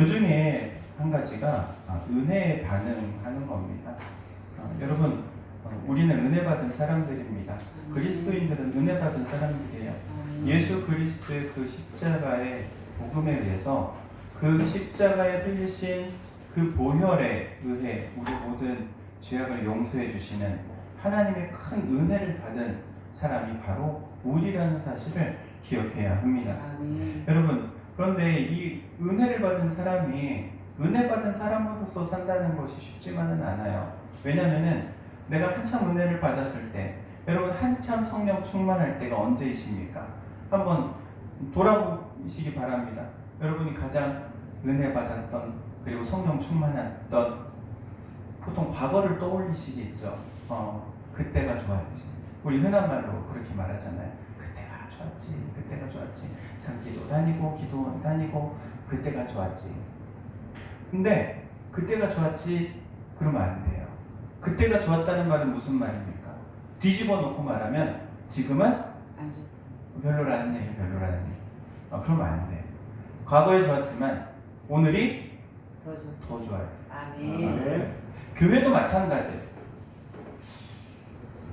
그 중에 한 가지가 은혜에 반응하는 겁니다. 여러분, 우리는 은혜 받은 사람들입니다. 그리스도인들은 은혜 받은 사람들이에요. 예수 그리스도의 그 십자가의 복음에 의해서 그 십자가에 흘리신 그 보혈에 의해 우리 모든 죄악을 용서해 주시는 하나님의 큰 은혜를 받은 사람이 바로 우리라는 사실을 기억해야 합니다. 여러분, 그런데 이 은혜를 받은 사람이 은혜 받은 사람으로서 산다는 것이 쉽지만은 않아요. 왜냐하면은 내가 한참 은혜를 받았을 때, 여러분 한참 성령 충만할 때가 언제이십니까? 한번 돌아보시기 바랍니다. 여러분이 가장 은혜 받았던, 그리고 성령 충만했던, 보통 과거를 떠올리시겠죠. 그때가 좋았지. 우리 흔한 말로 그렇게 말하잖아요. 그때가 좋았지. 그때가 좋았지. 산기도 다니고 기도원 다니고 그때가 좋았지. 근데 그때가 좋았지 그러면 안 돼요. 그때가 좋았다는 말은 무슨 말입니까? 뒤집어 놓고 말하면 지금은 별로라는 얘기, 별로라는 얘기. 그러면 안 돼. 과거에 좋았지만 오늘이 더 좋아요. 아멘. 교회도 마찬가지예요.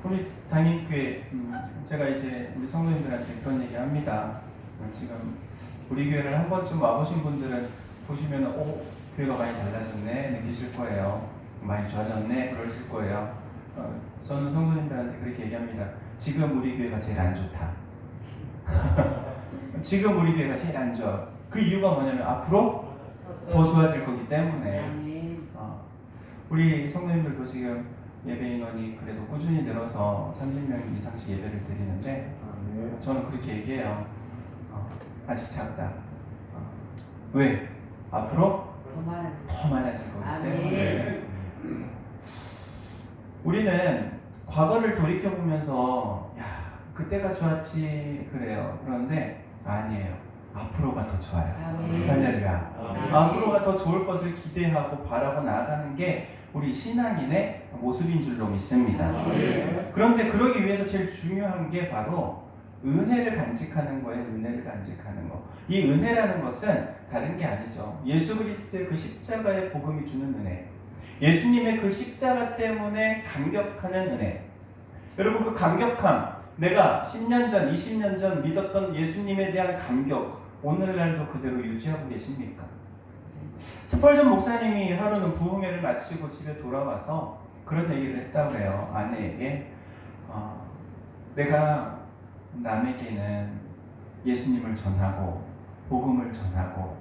우리 담임교회, 제가 이제 우리 성도님들한테 그런 얘기 합니다. 지금 우리 교회를 한 번쯤 와보신 분들은 보시면 교회가 많이 달라졌네 느끼실 거예요. 많이 좋아졌네 그러실 거예요. 저는 성도님들한테 그렇게 얘기합니다. 지금 우리 교회가 제일 안 좋다. 지금 우리 교회가 제일 안 좋아. 그 이유가 뭐냐면 앞으로 더 좋아질 거기 때문에. 우리 성도님들도 지금 예배 인원이 그래도 꾸준히 늘어서 30명 이상씩 예배를 드리는데 저는 그렇게 얘기해요. 아직 작다. 왜? 앞으로 더 많아질 거기 때문에. 우리는 과거를 돌이켜보면서 야 그때가 좋았지 그래요. 그런데 아니에요. 앞으로가 더 좋아요. 할렐루야. 앞으로가 더 좋을 것을 기대하고 바라고 나아가는 게 우리 신앙인의 모습인 줄로 믿습니다. 그런데 그러기 위해서 제일 중요한 게 바로 은혜를 간직하는 거예요. 은혜를 간직하는 거. 이 은혜라는 것은 다른 게 아니죠. 예수 그리스도의 그 십자가의 복음이 주는 은혜, 예수님의 그 십자가 때문에 감격하는 은혜. 여러분, 그 감격함, 내가 10년 전, 20년 전 믿었던 예수님에 대한 감격, 오늘날도 그대로 유지하고 계십니까? 스펄전 목사님이 하루는 부흥회를 마치고 집에 돌아와서 그런 얘기를 했다고 해요. 아내에게. 내가 남에게는 예수님을 전하고 복음을 전하고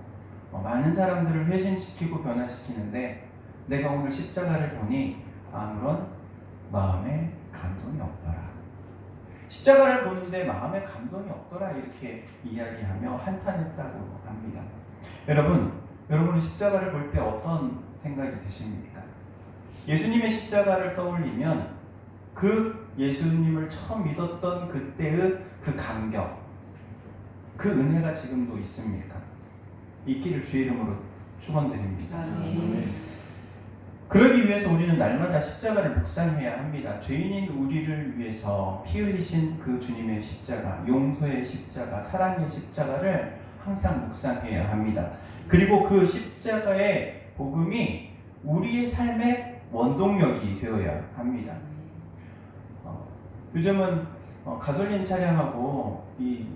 많은 사람들을 회심시키고 변화시키는데 내가 오늘 십자가를 보니 아무런 마음에 감동이 없더라. 십자가를 보는데 마음에 감동이 없더라. 이렇게 이야기하며 한탄했다고 합니다. 여러분은 십자가를 볼 때 어떤 생각이 드십니까? 예수님의 십자가를 떠올리면 그 예수님을 처음 믿었던 그때의 그 감격, 그 은혜가 지금도 있습니까? 있기를 주의 이름으로 축원드립니다. 그러기 위해서 우리는 날마다 십자가를 묵상해야 합니다. 죄인인 우리를 위해서 피 흘리신 그 주님의 십자가, 용서의 십자가, 사랑의 십자가를 항상 묵상해야 합니다. 그리고 그 십자가의 복음이 우리의 삶의 원동력이 되어야 합니다. 요즘은 가솔린 차량하고 이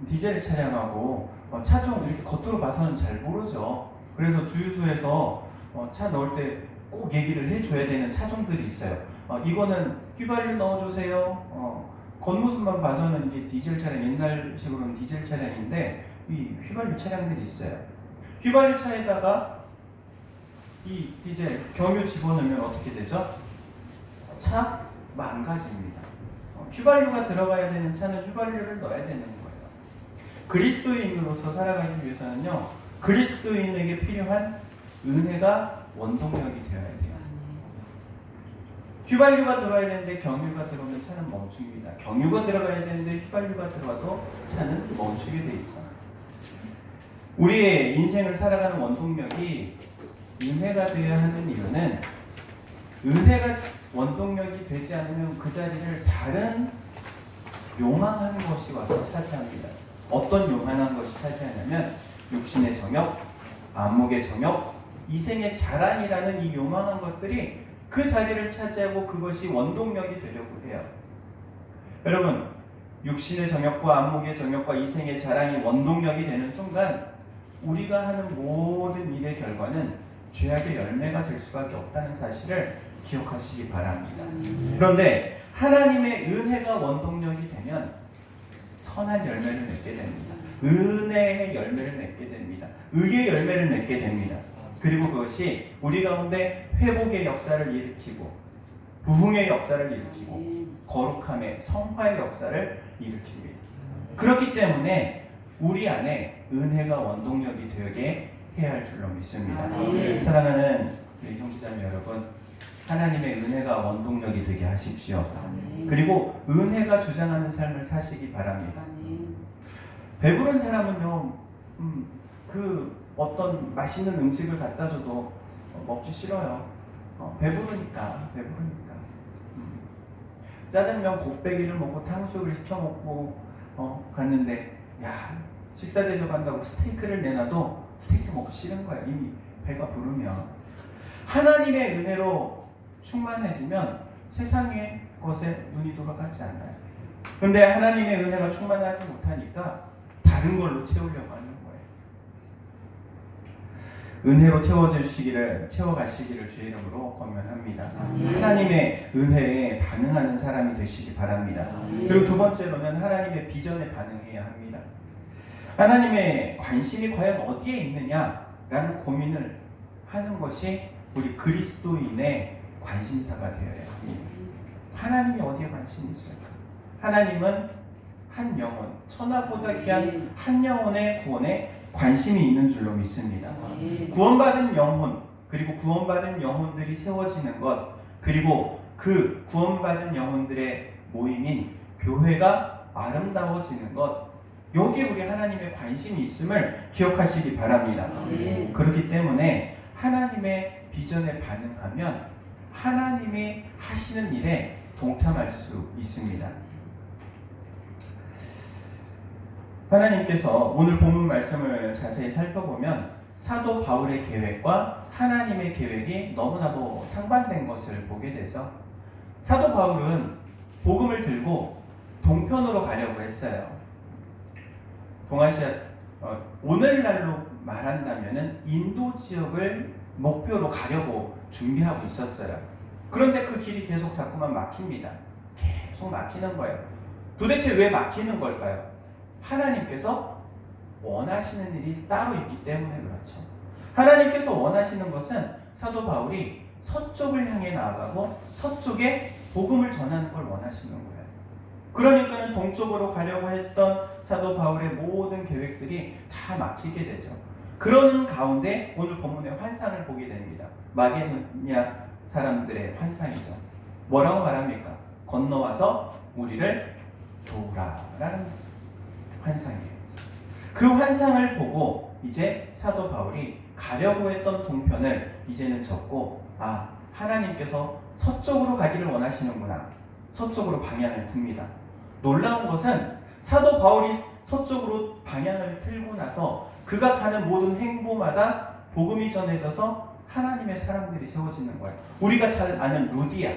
디젤 차량하고 차종 이렇게 겉으로 봐서는 잘 모르죠. 그래서 주유소에서 차 넣을 때 꼭 얘기를 해줘야 되는 차종들이 있어요. 이거는 휘발유 넣어주세요. 겉모습만 봐서는 이게 디젤 차량, 옛날식으로는 디젤 차량인데 이 휘발유 차량들이 있어요. 휘발유 차에다가 이 디젤 경유 집어넣으면 어떻게 되죠? 차 망가집니다. 휘발유가 들어가야 되는 차는 휘발유를 넣어야 되는 거예요. 그리스도인으로서 살아가기 위해서는요, 그리스도인에게 필요한 은혜가 원동력이 되어야 돼요. 휘발유가 들어가야 되는데 경유가 들어오면 차는 멈춥니다. 경유가 들어가야 되는데 휘발유가 들어와도 차는 멈추게 돼 있잖아요. 우리의 인생을 살아가는 원동력이 은혜가 되어야 하는 이유는 은혜가 원동력이 되지 않으면 그 자리를 다른 요망한 것이 와서 차지합니다. 어떤 요망한 것이 차지하냐면 육신의 정욕, 안목의 정욕, 이생의 자랑이라는 이 요망한 것들이 그 자리를 차지하고 그것이 원동력이 되려고 해요. 여러분, 육신의 정욕과 안목의 정욕과 이생의 자랑이 원동력이 되는 순간 우리가 하는 모든 일의 결과는 죄악의 열매가 될 수밖에 없다는 사실을 기억하시기 바랍니다. 그런데 하나님의 은혜가 원동력이 되면 선한 열매를 맺게 됩니다. 은혜의 열매를 맺게 됩니다. 의의 열매를 맺게 됩니다. 그리고 그것이 우리 가운데 회복의 역사를 일으키고 부흥의 역사를 일으키고 거룩함의 성화의 역사를 일으킵니다. 그렇기 때문에 우리 안에 은혜가 원동력이 되게 해야 할 줄로 믿습니다. 사랑하는 우리 형제자매 여러분, 하나님의 은혜가 원동력이 되게 하십시오. 그리고 은혜가 주장하는 삶을 사시기 바랍니다. 배부른 사람은요, 그 어떤 맛있는 음식을 갖다 줘도 먹기 싫어요. 배부르니까. 짜장면 곱빼기를 먹고 탕수육을 시켜 먹고 갔는데, 야, 식사 대접한다고 스테이크를 내놔도 스테이크 먹기 싫은 거야. 이미 배가 부르면. 하나님의 은혜로 충만해지면 세상의 것에 눈이 돌아가지 않아요. 근데 하나님의 은혜가 충만하지 못하니까 다른 걸로 채우려고 하는 거예요. 은혜로 채워가시기를 주의 이름으로 권면합니다. 하나님의 은혜에 반응하는 사람이 되시기 바랍니다. 그리고 두 번째로는 하나님의 비전에 반응해야 합니다. 하나님의 관심이 과연 어디에 있느냐라는 고민을 하는 것이 우리 그리스도인의 관심사가 되어야 합니다. 하나님이 어디에 관심이 있을까? 하나님은 한 영혼, 천하보다 귀한 한 영혼의 구원에 관심이 있는 줄로 믿습니다. 구원받은 영혼, 그리고 구원받은 영혼들이 세워지는 것, 그리고 그 구원받은 영혼들의 모임인 교회가 아름다워지는 것, 여기에 우리 하나님의 관심이 있음을 기억하시기 바랍니다. 그렇기 때문에 하나님의 비전에 반응하면 하나님이 하시는 일에 동참할 수 있습니다. 하나님께서 오늘 본문 말씀을 자세히 살펴보면 사도 바울의 계획과 하나님의 계획이 너무나도 상반된 것을 보게 되죠. 사도 바울은 복음을 들고 동편으로 가려고 했어요. 동아시아, 오늘날로 말한다면 인도 지역을 목표로 가려고 준비하고 있었어요. 그런데 그 길이 계속 자꾸만 막힙니다. 계속 막히는 거예요. 도대체 왜 막히는 걸까요? 하나님께서 원하시는 일이 따로 있기 때문에 그렇죠. 하나님께서 원하시는 것은 사도 바울이 서쪽을 향해 나아가고 서쪽에 복음을 전하는 걸 원하시는 거예요. 그러니까는 동쪽으로 가려고 했던 사도 바울의 모든 계획들이 다 막히게 되죠. 그런 가운데 오늘 본문의 환상을 보게 됩니다. 마게도냐 사람들의 환상이죠. 뭐라고 말합니까? 건너와서 우리를 도우라라는 환상이에요. 그 환상을 보고 이제 사도 바울이 가려고 했던 동편을 이제는 접고, 아, 하나님께서 서쪽으로 가기를 원하시는구나. 서쪽으로 방향을 틉니다. 놀라운 것은 사도 바울이 서쪽으로 방향을 틀고 나서 그가 가는 모든 행보마다 복음이 전해져서 하나님의 사람들이 세워지는 거예요. 우리가 잘 아는 루디아,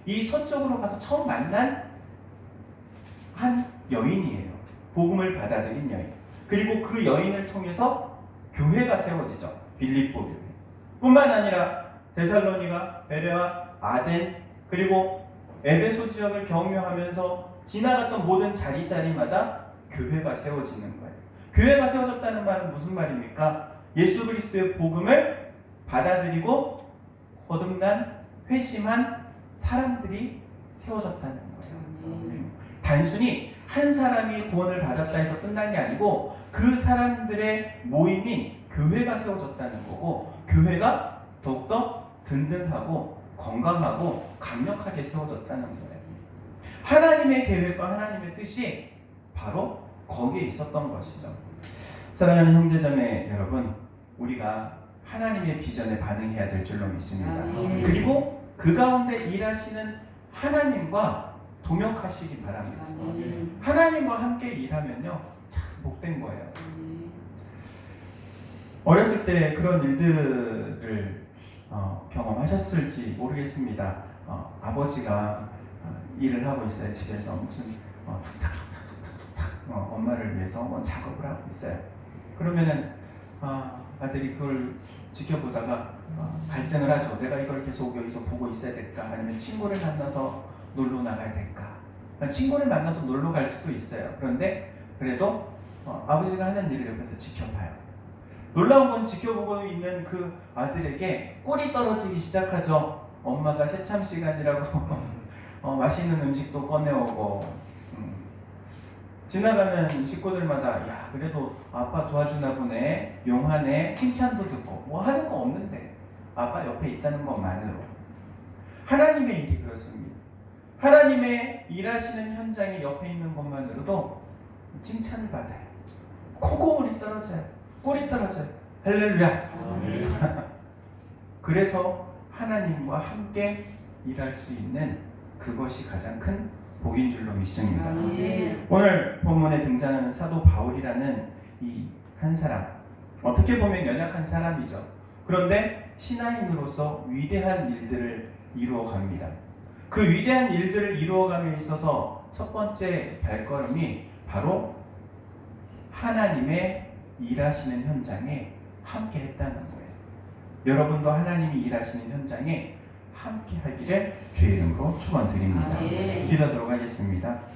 이 서쪽으로 가서 처음 만난 한 여인이에요. 복음을 받아들인 여인. 그리고 그 여인을 통해서 교회가 세워지죠. 빌립보 교회. 뿐만 아니라 데살로니가, 베레아, 아덴, 그리고 에베소 지역을 경유하면서 지나갔던 모든 자리자리마다 교회가 세워지는 거예요. 교회가 세워졌다는 말은 무슨 말입니까? 예수 그리스도의 복음을 받아들이고 거듭난 회심한 사람들이 세워졌다는 거예요. 단순히 한 사람이 구원을 받았다 해서 끝난 게 아니고 그 사람들의 모임인 교회가 세워졌다는 거고, 교회가 더욱더 든든하고 건강하고 강력하게 세워졌다는 거예요. 하나님의 계획과 하나님의 뜻이 바로 거기에 있었던 것이죠. 사랑하는 형제자매 여러분, 우리가 하나님의 비전에 반응해야 될 줄로 믿습니다. 그리고 그 가운데 일하시는 하나님과 동역하시기 바랍니다. 하나님과 함께 일하면요, 참 복된 거예요. 어렸을 때 그런 일들을 경험하셨을지 모르겠습니다. 아버지가 일을 하고 있어요. 집에서 무슨 툭탁툭탁툭탁툭탁 엄마를 위해서 작업을 하고 있어요. 그러면은 아들이 그걸 지켜보다가 갈등을 하죠. 내가 이걸 계속 여기서 보고 있어야 될까? 아니면 친구를 만나서 놀러 나가야 될까? 친구를 만나서 놀러 갈 수도 있어요. 그런데 그래도 아버지가 하는 일을 옆에서 지켜봐요. 놀라운 건 지켜보고 있는 그 아들에게 꿀이 떨어지기 시작하죠. 엄마가 새참 시간이라고 맛있는 음식도 꺼내오고 지나가는 식구들마다 야 그래도 아빠 도와주나 보네, 용하네, 칭찬도 듣고 뭐 하는 거 없는데 아빠 옆에 있다는 것만으로. 하나님의 일이 그렇습니다. 하나님의 일하시는 현장에 옆에 있는 것만으로도 칭찬을 받아요. 콩고물이 떨어져요. 꿀이 떨어져요. 할렐루야. 그래서 하나님과 함께 일할 수 있는 그것이 가장 큰 복인 줄로 믿습니다. 오늘 본문에 등장하는 사도 바울이라는 이 한 사람, 어떻게 보면 연약한 사람이죠. 그런데 신앙인으로서 위대한 일들을 이루어 갑니다. 그 위대한 일들을 이루어감에 있어서 첫 번째 발걸음이 바로 하나님의 일하시는 현장에 함께 했다는 거예요. 여러분도 하나님이 일하시는 현장에 함께 하기를 주의 이름으로 축원드립니다. 기도하도록 하겠습니다.